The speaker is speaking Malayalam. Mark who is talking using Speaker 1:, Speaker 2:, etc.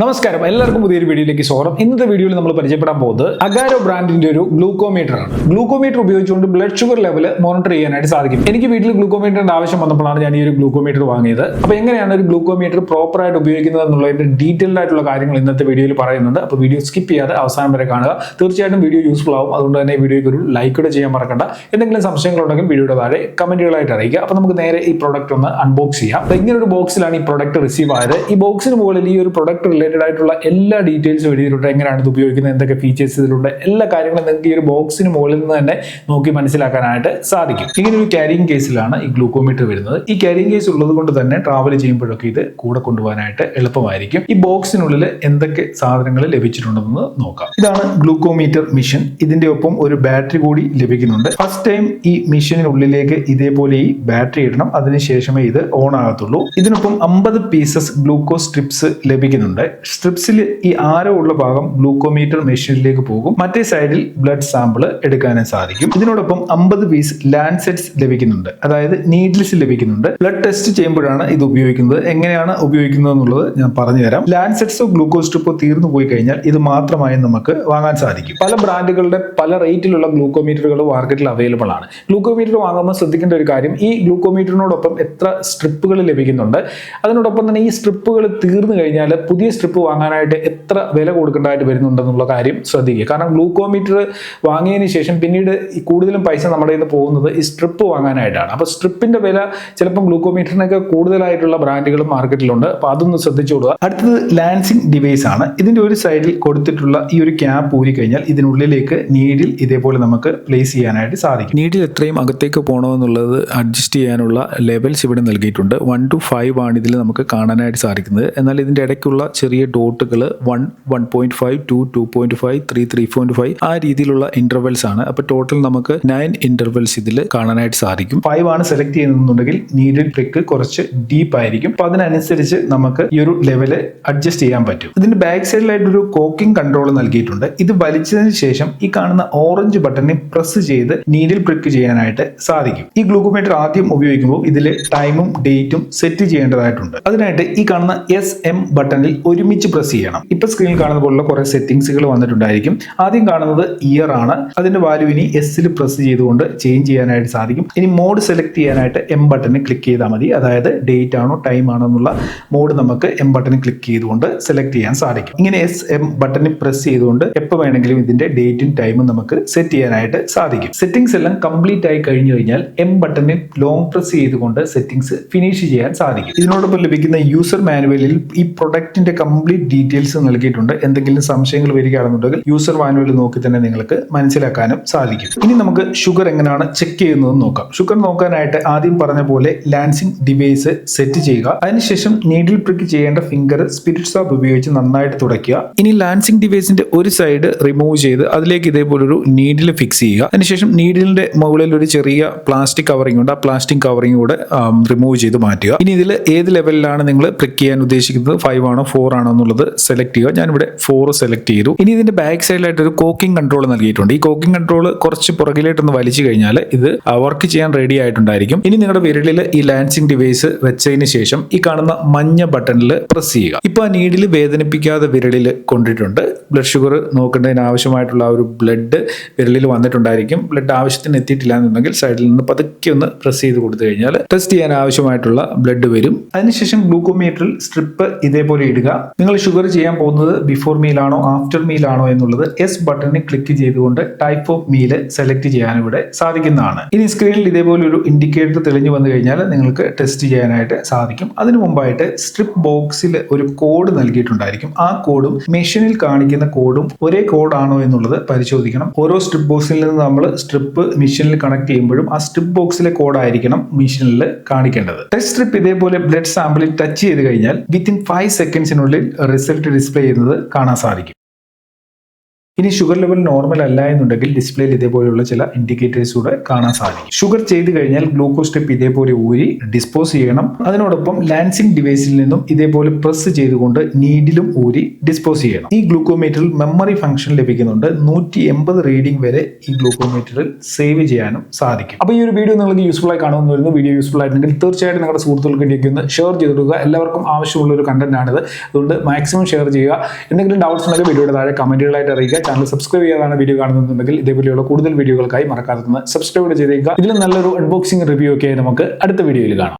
Speaker 1: നമസ്കാരം, എല്ലാവർക്കും പുതിയൊരു വീഡിയോയിലേക്ക് സ്വാഗതം. ഇന്നത്തെ വീഡിയോയിൽ നമ്മൾ പരിചയപ്പെടാൻ പോകുന്നത് അഗാരോ ബ്രാൻഡിന്റെ ഒരു ഗ്ലൂക്കോമീറ്റർ ആണ്. ഗ്ലൂക്കോമീറ്റർ ഉപയോഗിച്ചുകൊണ്ട് ബ്ലഡ് ഷുഗർ ലെവൽ മോണിറ്റർ ചെയ്യാനായിട്ട് സാധിക്കും. എനിക്ക് വീട്ടിൽ ഗ്ലൂക്കോമീറ്ററിന്റെ ആവശ്യം വന്നപ്പോഴാണ് ഞാൻ ഈ ഒരു ഗ്ലൂക്കോമീറ്റർ വാങ്ങിയത്. അപ്പോൾ എങ്ങനെയാണ് ഒരു ഗ്ലൂക്കോമീറ്റർ പ്രോപ്പർ ആയിട്ട് ഉപയോഗിക്കുന്നത് എന്നുള്ളതിന്റെ ഡീറ്റെയിൽഡ് ആയിട്ടുള്ള കാര്യങ്ങൾ ഇന്നത്തെ വീഡിയോയിൽ പറയുന്നുണ്ട്. അപ്പോൾ വീഡിയോ സ്കിപ്പ് ചെയ്യാതെ അവസാനം വരെ കാണുക. തീർച്ചയായിട്ടും വീഡിയോ യൂസ്ഫുൾ ആവും. അതുകൊണ്ട് തന്നെ വീഡിയോയ്ക്ക് ഒരു ലൈക്ക് കൂടെ ചെയ്യാൻ മറക്കണ്ട. എന്തെങ്കിലും സംശയങ്ങളുണ്ടെങ്കിൽ വീഡിയോയുടെ താഴെ കമന്റുകളായിട്ട് അറിയിക്കുക. അപ്പോൾ നമുക്ക് നേരെ ഈ പ്രോഡക്റ്റ് ഒന്ന് അൺബോക്സ് ചെയ്യാം. അപ്പോൾ ഇങ്ങനെ ഒരു ബോക്സിലാണ് ഈ പ്രോഡക്റ്റ് റിസീവ് ആയത്. ഈ ബോക്സിന് മുകളിൽ ഈ ഒരു പ്രോഡക്റ്റ് റിലേറ്റഡ് ആയിട്ടുള്ള എല്ലാ ഡീറ്റെയിൽസും എഴുതിയിട്ടുണ്ട്. എങ്ങനെയാണ് ഇത് ഉപയോഗിക്കുന്നത്, എന്തൊക്കെ ഫീച്ചേഴ്സ് ഇതിലുള്ള എല്ലാ കാര്യങ്ങളും നിങ്ങൾക്ക് ഈ ഒരു ബോക്സിന് മുകളിൽ നിന്ന് തന്നെ നോക്കി മനസ്സിലാക്കാനായിട്ട് സാധിക്കും. ഇങ്ങനെ ഒരു ക്യാരിങ് കേസിലാണ് ഈ ഗ്ലൂക്കോമീറ്റർ വരുന്നത്. ഈ ക്യാരിങ് കേസ് ഉള്ളത് കൊണ്ട് തന്നെ ട്രാവൽ ചെയ്യുമ്പോഴൊക്കെ ഇത് കൂടെ കൊണ്ടുപോകാനായിട്ട് എളുപ്പമായിരിക്കും. ഈ ബോക്സിനുള്ളിൽ എന്തൊക്കെ സാധനങ്ങൾ ലഭിച്ചിട്ടുണ്ടെന്ന് നോക്കാം. ഇതാണ് ഗ്ലൂക്കോമീറ്റർ മിഷൻ. ഇതിന്റെ ഒപ്പം ഒരു ബാറ്ററി കൂടി ലഭിക്കുന്നുണ്ട്. ഫസ്റ്റ് ടൈം ഈ മിഷനുള്ളിലേക്ക് ഇതേപോലെ ഈ ബാറ്ററി ഇടണം. അതിനുശേഷമേ ഇത് ഓൺ ആകത്തുള്ളൂ. ഇതിനൊപ്പം 50 പീസസ് ഗ്ലൂക്കോസ് സ്ട്രിപ്സ് ലഭിക്കുന്നുണ്ട്. സ്ട്രിപ്സിൽ ഈ ആരോ ഉള്ള ഭാഗം ഗ്ലൂക്കോമീറ്റർ മെഷീനിലേക്ക് പോകും. മറ്റേ സൈഡിൽ ബ്ലഡ് സാമ്പിൾ എടുക്കാനും സാധിക്കും. ഇതിനോടൊപ്പം 50 പീസ് ലാൻസെറ്റ്സ് ലഭിക്കുന്നുണ്ട്, അതായത് നീഡിൽസ് ലഭിക്കുന്നുണ്ട്. ബ്ലഡ് ടെസ്റ്റ് ചെയ്യുമ്പോഴാണ് ഇത് ഉപയോഗിക്കുന്നത്. എങ്ങനെയാണ് ഉപയോഗിക്കുന്നത് എന്നുള്ളത് ഞാൻ പറഞ്ഞുതരാം. ലാൻസെറ്റ്സോ ഗ്ലൂക്കോസ് സ്ട്രിപ്പോ തീർന്നു പോയി കഴിഞ്ഞാൽ ഇത് മാത്രമായി നമുക്ക് വാങ്ങാൻ സാധിക്കും. പല ബ്രാൻഡുകളുടെ പല റേറ്റിലുള്ള ഗ്ലൂക്കോമീറ്ററുകൾ മാർക്കറ്റിൽ അവൈലബിൾ ആണ്. ഗ്ലൂക്കോമീറ്റർ വാങ്ങുമ്പോൾ ശ്രദ്ധിക്കേണ്ട ഒരു കാര്യം, ഈ ഗ്ലൂക്കോമീറ്ററിനോടൊപ്പം എത്ര സ്ട്രിപ്പുകൾ ലഭിക്കുന്നുണ്ട്, അതിനോടൊപ്പം തന്നെ ഈ സ്ട്രിപ്പുകൾ തീർന്നു കഴിഞ്ഞാൽ പുതിയ സ്ട്രിപ്പ് വാങ്ങാനായിട്ട് എത്ര വില കൊടുക്കേണ്ടതായിട്ട് വരുന്നുണ്ടെന്നുള്ള കാര്യം ശ്രദ്ധിക്കുക. കാരണം ഗ്ലൂക്കോമീറ്റർ വാങ്ങിയതിന് ശേഷം പിന്നീട് കൂടുതലും പൈസ നമ്മുടെ കയ്യിൽ നിന്ന് പോകുന്നത് ഈ സ്ട്രിപ്പ് വാങ്ങാനായിട്ടാണ്. അപ്പോൾ സ്ട്രിപ്പിന്റെ വില ചിലപ്പം ഗ്ലൂക്കോമീറ്ററിനൊക്കെ കൂടുതലായിട്ടുള്ള ബ്രാൻഡുകളും മാർക്കറ്റിലുണ്ട്. അപ്പോൾ അതൊന്ന് ശ്രദ്ധിച്ചോളുക. അടുത്തത് ലാൻസിംഗ് ഡിവൈസ് ആണ്. ഇതിന്റെ ഒരു സൈഡിൽ കൊടുത്തിട്ടുള്ള ഈ ഒരു ക്യാപ്പ് ഊരി കഴിഞ്ഞാൽ ഇതിനുള്ളിലേക്ക് നീഡിൽ ഇതേപോലെ നമുക്ക് പ്ലേസ് ചെയ്യാനായിട്ട് സാധിക്കും. നീഡിൽ എത്രയും അകത്തേക്ക് പോകണമെന്നുള്ളത് അഡ്ജസ്റ്റ് ചെയ്യാനുള്ള ലെവൽസ് ഇവിടെ നൽകിയിട്ടുണ്ട്. 1 to 5 ആണ് ഇതിൽ നമുക്ക് കാണാനായിട്ട് സാധിക്കുന്നത്. എന്നാൽ ഇതിന്റെ ഇടയ്ക്കുള്ള ചെറിയ ഡോട്ടുകൾ 1, 1.5, 2, 2.5, 3, 3.5 ആ രീതിയിലുള്ള ഇന്റർവെൽസ് ആണ്. അപ്പോൾ ടോട്ടൽ നമുക്ക് 9 ഇന്റർവെൽസ് ഇതിൽ കാണാനായിട്ട് സാധിക്കും. 5 ആണ് സെലക്ട് ചെയ്യുന്നുണ്ടെങ്കിൽ നീഡിൽ പ്രിക്ക് കുറച്ച് ഡീപ്പ് ആയിരിക്കും. അപ്പോൾ അതിനനുസരിച്ച് നമുക്ക് ഈ ഒരു ലെവല് അഡ്ജസ്റ്റ് ചെയ്യാൻ പറ്റും. ഇതിന്റെ ബാക്ക് സൈഡിലായിട്ട് ഒരു കോക്കിംഗ് കൺട്രോൾ നൽകിയിട്ടുണ്ട്. ഇത് വലിച്ചതിന് ശേഷം ഈ കാണുന്ന ഓറഞ്ച് ബട്ടണിൽ പ്രസ് ചെയ്ത് നീഡിൽ പ്രിക്ക് ചെയ്യാനായിട്ട് സാധിക്കും. ഈ ഗ്ലൂക്കോമീറ്റർ ആദ്യം ഉപയോഗിക്കുമ്പോൾ ഇതിൽ ടൈമും ഡേറ്റും സെറ്റ് ചെയ്യേണ്ടതായിട്ടുണ്ട്. അതിനായിട്ട് ഈ കാണുന്ന SM ബട്ടണിൽ ഒരുമിച്ച് പ്രസ് ചെയ്യണം. ഇപ്പൊ സ്ക്രീനിൽ കാണുന്ന പോലുള്ള കുറെ സെറ്റിംഗ്സുകൾ വന്നിട്ടുണ്ടായിരിക്കും. ആദ്യം കാണുന്നത് ഇയർ ആണ്. അതിന്റെ വാല്യൂ ഇനി എസ്സിൽ പ്രസ് ചെയ്തുകൊണ്ട് ചേഞ്ച് ചെയ്യാനായിട്ട് സാധിക്കും. ഇനി മോഡ് സെലക്ട് ചെയ്യാനായിട്ട് M ബട്ടണിൽ ക്ലിക്ക് ചെയ്താൽ മതി. അതായത് ഡേറ്റ് ആണോ ടൈം ആണോ എന്നുള്ള മോഡ് നമുക്ക് M ബട്ടണിൽ ക്ലിക്ക് ചെയ്തുകൊണ്ട് സെലക്ട് ചെയ്യാൻ സാധിക്കും. ഇങ്ങനെ SM ബട്ടണിൽ പ്രസ് ചെയ്തുകൊണ്ട് എപ്പോൾ വേണമെങ്കിലും ഇതിന്റെ ഡേറ്റും ടൈമും നമുക്ക് സെറ്റ് ചെയ്യാനായിട്ട് സാധിക്കും. സെറ്റിംഗ്സ് എല്ലാം കംപ്ലീറ്റ് ആയി കഴിഞ്ഞു കഴിഞ്ഞാൽ M ബട്ടണിൽ ലോങ് പ്രസ് ചെയ്തുകൊണ്ട് സെറ്റിംഗ്സ് ഫിനിഷ് ചെയ്യാൻ സാധിക്കും. ഇതിനോടൊപ്പം ലഭിക്കുന്ന യൂസർ മാനുവലിൽ ഈ പ്രൊഡക്റ്റിന്റെ കംപ്ലീറ്റ് ഡീറ്റെയിൽസ് നൽകിയിട്ടുണ്ട്. എന്തെങ്കിലും സംശയങ്ങൾ വരികയാണെന്നുണ്ടെങ്കിൽ യൂസർ മാനുവൽ നോക്കി തന്നെ നിങ്ങൾക്ക് മനസ്സിലാക്കാനും സാധിക്കും. ഇനി നമുക്ക് ഷുഗർ എങ്ങനെയാണ് ചെക്ക് ചെയ്യുന്നത് നോക്കാം. ഷുഗർ നോക്കാനായിട്ട് ആദ്യം പറഞ്ഞ പോലെ ലാൻസിംഗ് ഡിവൈസ് സെറ്റ് ചെയ്യുക. അതിനുശേഷം നീഡിൽ പ്രിക്ക് ചെയ്യേണ്ട ഫിംഗർ സ്പിരിറ്റ് സോപ്പ് ഉപയോഗിച്ച് നന്നായിട്ട് തുടയ്ക്കുക. ഇനി ലാൻസിംഗ് ഡിവൈസിന്റെ ഒരു സൈഡ് റിമൂവ് ചെയ്ത് അതിലേക്ക് ഇതേപോലൊരു നീഡിൽ ഫിക്സ് ചെയ്യുക. അതിനുശേഷം നീഡിലിന്റെ മുകളിൽ ഒരു ചെറിയ പ്ലാസ്റ്റിക് കവറിംഗ് ഉണ്ട്. ആ പ്ലാസ്റ്റിക് കവറിംഗ് കൂടെ റിമൂവ് ചെയ്ത് മാറ്റുക. ഇനി ഇതിൽ ഏത് ലെവലിലാണ് നിങ്ങൾ പ്രിക്ക് ചെയ്യാൻ ഉദ്ദേശിക്കുന്നത്, 5 ആണോ 4 ആണോ എന്നുള്ളത് സെലക്ട് ചെയ്യുക. ഞാനിവിടെ 4 സെലക്ട് ചെയ്തു. ഇനി ഇതിന്റെ ബാക്ക് സൈഡിലായിട്ട് ഒരു കോക്കിംഗ് കൺട്രോൾ നൽകിയിട്ടുണ്ട്. ഈ കോക്കിംഗ് കൺട്രോൾ കുറച്ച് പുറകിലേട്ടൊന്ന് വലിച്ചു കഴിഞ്ഞാൽ ഇത് വർക്ക് ചെയ്യാൻ റെഡി ആയിട്ടുണ്ടായിരിക്കും. ഇനി നിങ്ങളുടെ വിരലിൽ ഈ ലാൻസിംഗ് ഡിവൈസ് വെച്ചതിന് ശേഷം ഈ കാണുന്ന മഞ്ഞ ബട്ടണിൽ പ്രസ് ചെയ്യുക. ഇപ്പൊ ആ നീഡിൽ വേദനിപ്പിക്കാതെ വിരലിൽ കൊണ്ടിട്ടുണ്ട്. ബ്ലഡ് ഷുഗർ നോക്കേണ്ടതിന് ആവശ്യമായിട്ടുള്ള ഒരു ബ്ലഡ് വിരലിൽ വന്നിട്ടുണ്ടായിരിക്കും. ബ്ലഡ് ആവശ്യത്തിന് എത്തിയിട്ടില്ല എന്നുണ്ടെങ്കിൽ സൈഡിൽ നിന്ന് പതുക്കെ ഒന്ന് പ്രസ് ചെയ്ത് കൊടുത്തു കഴിഞ്ഞാൽ ടെസ്റ്റ് ചെയ്യാൻ ആവശ്യമായിട്ടുള്ള ബ്ലഡ് വരും. അതിനുശേഷം ഗ്ലൂക്കോമീറ്ററിൽ സ്ട്രിപ്പ് ഇതേപോലെ ഇടുക. നിങ്ങൾ ഷുഗർ ചെയ്യാൻ പോകുന്നത് ബിഫോർ മീൽ ആണോ ആഫ്റ്റർ മീൽ ആണോ എന്നുള്ളത് S ബട്ടണിൽ ക്ലിക്ക് ചെയ്തുകൊണ്ട് ടൈപ്പ് ഓഫ് മീൽ സെലക്ട് ചെയ്യാൻ ഇവിടെ സാധിക്കുന്നതാണ്. ഇനി സ്ക്രീനിൽ ഇതേപോലെ ഒരു ഇൻഡിക്കേറ്റർ തെളിഞ്ഞു വന്നു കഴിഞ്ഞാൽ നിങ്ങൾക്ക് ടെസ്റ്റ് ചെയ്യാനായിട്ട് സാധിക്കും. അതിനു മുമ്പായിട്ട് സ്ട്രിപ്പ് ബോക്സിൽ ഒരു കോഡ് നൽകിയിട്ടുണ്ടായിരിക്കും. ആ കോഡും മെഷീനിൽ കാണിക്കുന്ന കോഡും ഒരേ കോഡാണോ എന്നുള്ളത് പരിശോധിക്കണം. ഓരോ സ്ട്രിപ്പ് ബോക്സിൽ നിന്ന് നമ്മൾ സ്ട്രിപ്പ് മെഷീനിൽ കണക്ട് ചെയ്യുമ്പോഴും ആ സ്ട്രിപ്പ് ബോക്സിലെ കോഡായിരിക്കണം മെഷീനിൽ കാണിക്കേണ്ടത്. ടെസ്റ്റ് സ്ട്രിപ്പ് ഇതേപോലെ ബ്ലഡ് സാമ്പിളിൽ ടച്ച് ചെയ്ത് കഴിഞ്ഞാൽ വിത്തിൻ 5 സെക്കൻഡ്സിനുള്ളിൽ റിസൾട്ട് ഡിസ്പ്ലേ ചെയ്യുന്നത് കാണാൻ സാധിക്കും. ഇനി ഷുഗർ ലെവൽ നോർമൽ അല്ല എന്നുണ്ടെങ്കിൽ ഡിസ്പ്ലേയിൽ ഇതേപോലെയുള്ള ചില ഇൻഡിക്കേറ്റേഴ്സ് കൂടെ കാണാൻ സാധിക്കും. ഷുഗർ ചെയ്ത് കഴിഞ്ഞാൽ ഗ്ലൂക്കോസ് സ്റ്റെപ്പ് ഇതേപോലെ ഊരി ഡിസ്പോസ് ചെയ്യണം. അതിനോടൊപ്പം ലാൻസിംഗ് ഡിവൈസിൽ നിന്നും ഇതേപോലെ പ്രസ് ചെയ്തുകൊണ്ട് നീഡിലും ഊരി ഡിസ്പോസ് ചെയ്യണം. ഈ ഗ്ലൂക്കോമീറ്ററിൽ മെമ്മറി ഫംഗ്ഷൻ ലഭിക്കുന്നുണ്ട്. 180 റീഡിംഗ് വരെ ഈ ഗ്ലൂക്കോമീറ്ററിൽ സേവ് ചെയ്യാനും സാധിക്കും. അപ്പോൾ ഈ ഒരു വീഡിയോ നിങ്ങൾക്ക് യൂസ്ഫുൾ ആയി കാണുമെന്ന് വരുന്നു. വീഡിയോ യൂസ്ഫുൾ ആയിട്ടുണ്ടെങ്കിൽ തീർച്ചയായിട്ടും നിങ്ങളുടെ സുഹൃത്തുക്കൾക്ക് വേണ്ടി ഒന്ന് ഷെയർ ചെയ്തിടുക. എല്ലാവർക്കും ആവശ്യമുള്ള ഒരു കണ്ടന്റ് ആണിത്. അതുകൊണ്ട് മാക്സിമം ഷെയർ ചെയ്യുക. എന്തെങ്കിലും ഡൗട്ട്സ് ഉണ്ടെങ്കിൽ വീഡിയോയുടെ താഴെ കമന്റുകളായിട്ട് അറിയിക്കുക. ചാനൽ സബ്സ്ക്രൈബ് ചെയ്യാതാണ് വീഡിയോ കാണുന്നുണ്ടെങ്കിൽ ഇതേപോലെയുള്ള കൂടുതൽ വീഡിയോകൾക്കായി മറക്കാതെ സബ്സ്ക്രൈബ് ചെയ്തേക്കുക. ഇതിൽ നല്ലൊരു അൺബോക്സിംഗ് റിവ്യൂ ഒക്കെ നമുക്ക് അടുത്ത വീഡിയോയിൽ കാണാം.